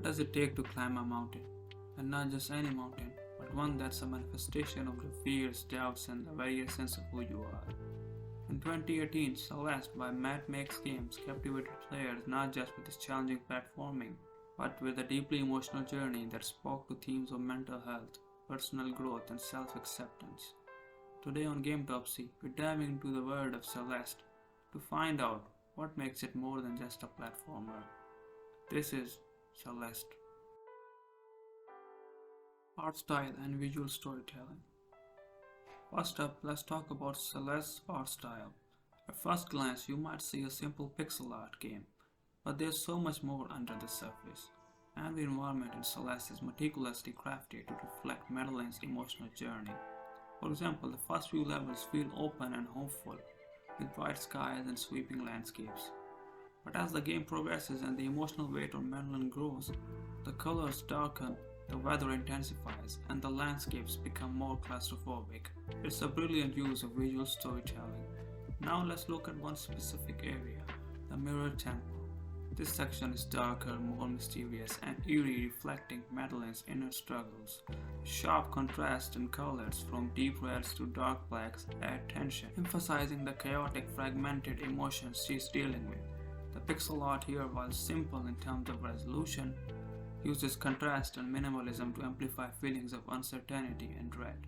does it take to climb a mountain? And not just any mountain, but one that's a manifestation of your fears, doubts, and the very essence of who you are. In 2018, Celeste by Matt Makes Games captivated players not just with its challenging platforming, but with a deeply emotional journey that spoke to themes of mental health, personal growth, and self-acceptance. Today on Gametopsy, we're diving into the world of Celeste to find out what makes it more than just a platformer. This is Celeste. Art style and visual storytelling. First up, let's talk about Celeste's art style. At first glance, you might see a simple pixel art game, but there's so much more under the surface. Every environment in Celeste is meticulously crafted to reflect Madeline's emotional journey. For example, the first few levels feel open and hopeful, with bright skies and sweeping landscapes. But as the game progresses and the emotional weight on Madeline grows, the colors darken, the weather intensifies, and the landscapes become more claustrophobic. It's a brilliant use of visual storytelling. Now let's look at one specific area, the Mirror Temple. This section is darker, more mysterious, and eerie, reflecting Madeline's inner struggles. Sharp contrasts in colors, from deep reds to dark blacks, add tension, emphasizing the chaotic, fragmented emotions she's dealing with. The pixel art here, while simple in terms of resolution, uses contrast and minimalism to amplify feelings of uncertainty and dread.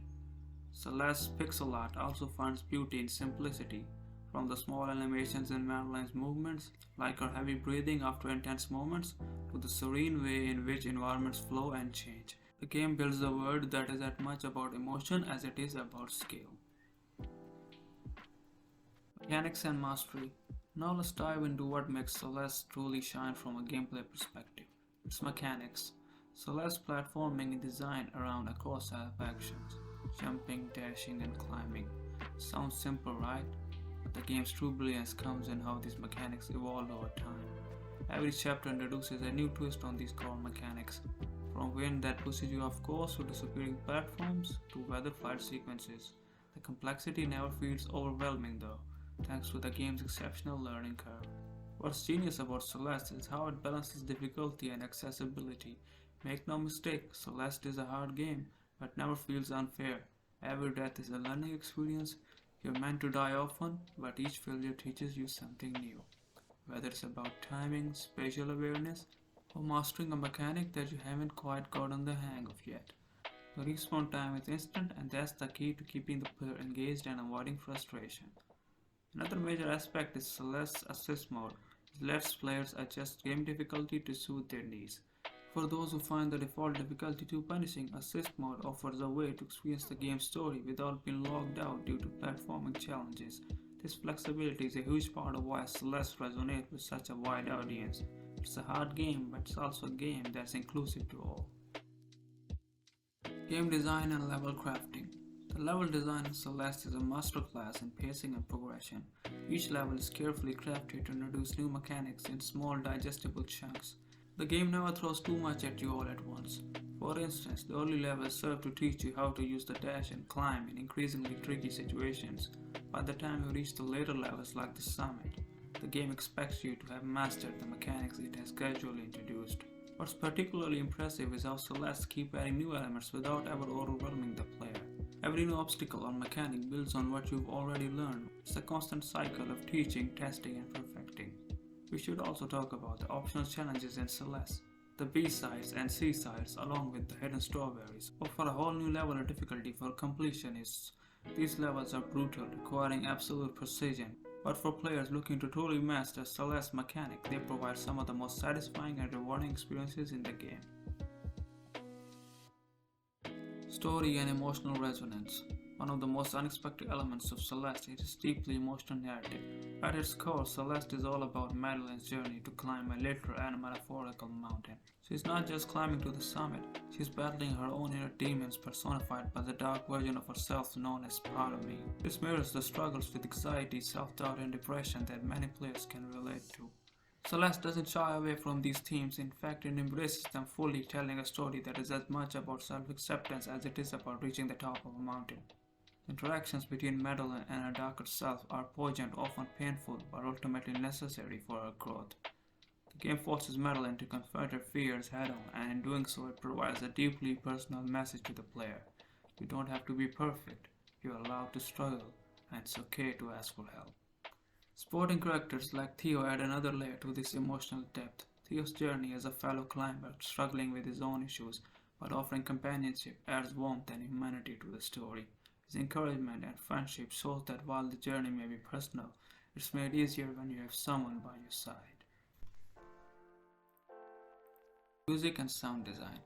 Celeste's pixel art also finds beauty in simplicity, from the small animations in Madeline's movements, like her heavy breathing after intense moments, to the serene way in which environments flow and change. The game builds a world that is as much about emotion as it is about scale. Mechanics and mastery. Now let's dive into what makes Celeste truly shine from a gameplay perspective. Its mechanics. Celeste's platforming is designed around a core set of actions: jumping, dashing, and climbing. Sounds simple, right? But the game's true brilliance comes in how these mechanics evolve over time. Every chapter introduces a new twist on these core mechanics, from wind that pushes you off course to disappearing platforms to weather fight sequences. The complexity never feels overwhelming though, thanks to the game's exceptional learning curve. What's genius about Celeste is how it balances difficulty and accessibility. Make no mistake, Celeste is a hard game, but never feels unfair. Every death is a learning experience. You're meant to die often, but each failure teaches you something new. Whether it's about timing, spatial awareness, or mastering a mechanic that you haven't quite gotten the hang of yet. The respawn time is instant, and that's the key to keeping the player engaged and avoiding frustration. Another major aspect is Celeste's assist mode. It lets players adjust game difficulty to suit their needs. For those who find the default difficulty too punishing, Assist mode offers a way to experience the game's story without being logged out due to platforming challenges. This flexibility is a huge part of why Celeste resonates with such a wide audience. It's a hard game, but it's also a game that's inclusive to all. Game design and level crafting. The level design in Celeste is a masterclass in pacing and progression. Each level is carefully crafted to introduce new mechanics in small, digestible chunks. The game never throws too much at you all at once. For instance, the early levels serve to teach you how to use the dash and climb in increasingly tricky situations. By the time you reach the later levels like the summit, the game expects you to have mastered the mechanics it has gradually introduced. What's particularly impressive is how Celeste keeps adding new elements without ever overwhelming the player. Every new obstacle or mechanic builds on what you've already learned. It's a constant cycle of teaching, testing, and perfecting. We should also talk about the optional challenges in Celeste. The B-sides and C-sides, along with the hidden strawberries, offer a whole new level of difficulty for completionists. These levels are brutal, requiring absolute precision, but for players looking to truly master Celeste's mechanic, they provide some of the most satisfying and rewarding experiences in the game. Story and emotional resonance. One of the most unexpected elements of Celeste is its deeply emotional narrative. At its core, Celeste is all about Madeline's journey to climb a literal and metaphorical mountain. She's not just climbing to the summit, she's battling her own inner demons personified by the dark version of herself known as part of me. This mirrors the struggles with anxiety, self-doubt, and depression that many players can relate to. Celeste doesn't shy away from these themes. In fact, it embraces them fully, telling a story that is as much about self-acceptance as it is about reaching the top of a mountain. Interactions between Madeline and her darker self are poignant, often painful, but ultimately necessary for her growth. The The game forces Madeline to confront her fears head-on, and in doing so it provides a deeply personal message to the player. You don't have to be perfect, you are allowed to struggle, and it's okay to ask for help. Supporting characters like Theo add another layer to this emotional depth. Theo's journey as a fellow climber, struggling with his own issues, but offering companionship adds warmth and humanity to the story. His encouragement and friendship shows that while the journey may be personal, it's made easier when you have someone by your side. Music and sound design.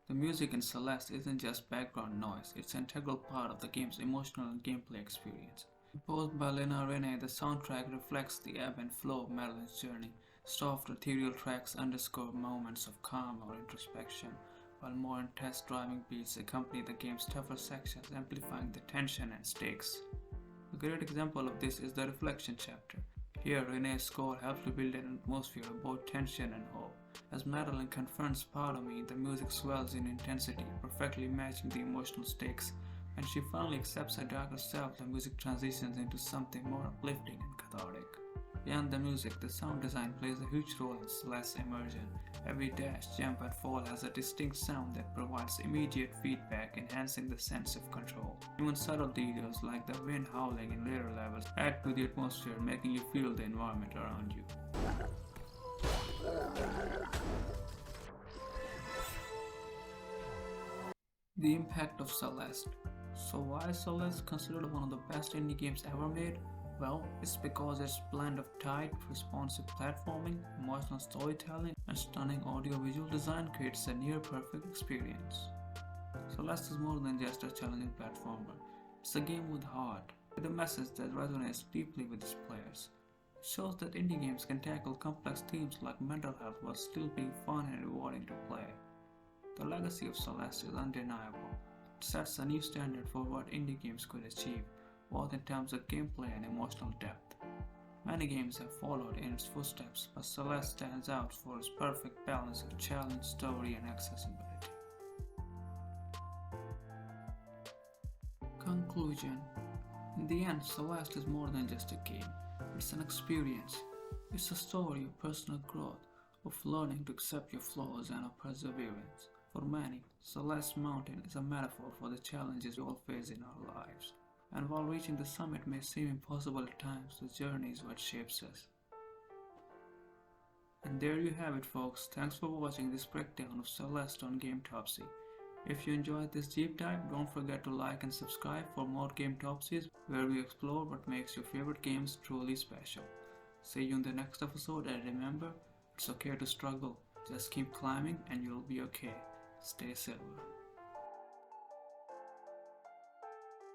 The music in Celeste isn't just background noise, it's an integral part of the game's emotional and gameplay experience. Composed by Lena Raine, the soundtrack reflects the ebb and flow of Madeline's journey. Soft, ethereal tracks underscore moments of calm or introspection, while more intense driving beats accompany the game's tougher sections, amplifying the tension and stakes. A great example of this is the Reflection chapter. Here, Renee's score helps to build an atmosphere of both tension and hope. As Madeline confronts part of me, the music swells in intensity, perfectly matching the emotional stakes. When she finally accepts her darker self, the music transitions into something more uplifting and cathartic. Beyond the music, the sound design plays a huge role in Celeste's immersion. Every dash, jump, and fall has a distinct sound that provides immediate feedback, enhancing the sense of control. Even subtle details like the wind howling in later levels add to the atmosphere, making you feel the environment around you. The impact of Celeste. So why is Celeste considered one of the best indie games ever made? Well, it's because its blend of tight, responsive platforming, emotional storytelling, and stunning audio-visual design creates a near-perfect experience. Celeste is more than just a challenging platformer. It's a game with heart, with a message that resonates deeply with its players. It shows that indie games can tackle complex themes like mental health while still being fun and rewarding to play. The legacy of Celeste is undeniable. It sets a new standard for what indie games could achieve, both in terms of gameplay and emotional depth. Many games have followed in its footsteps, but Celeste stands out for its perfect balance of challenge, story, and accessibility. Conclusion. In the end, Celeste is more than just a game. It's an experience. It's a story of personal growth, of learning to accept your flaws, and of perseverance. For many, Celeste Mountain is a metaphor for the challenges we all face in our lives. And while reaching the summit may seem impossible at times, the journey is what shapes us. And there you have it, folks. Thanks for watching this breakdown of Celeste on Gametopsy. If you enjoyed this deep dive, don't forget to like and subscribe for more Gametopsies, where we explore what makes your favorite games truly special. See you in the next episode, and remember, it's okay to struggle. Just keep climbing and you'll be okay. Stay silver.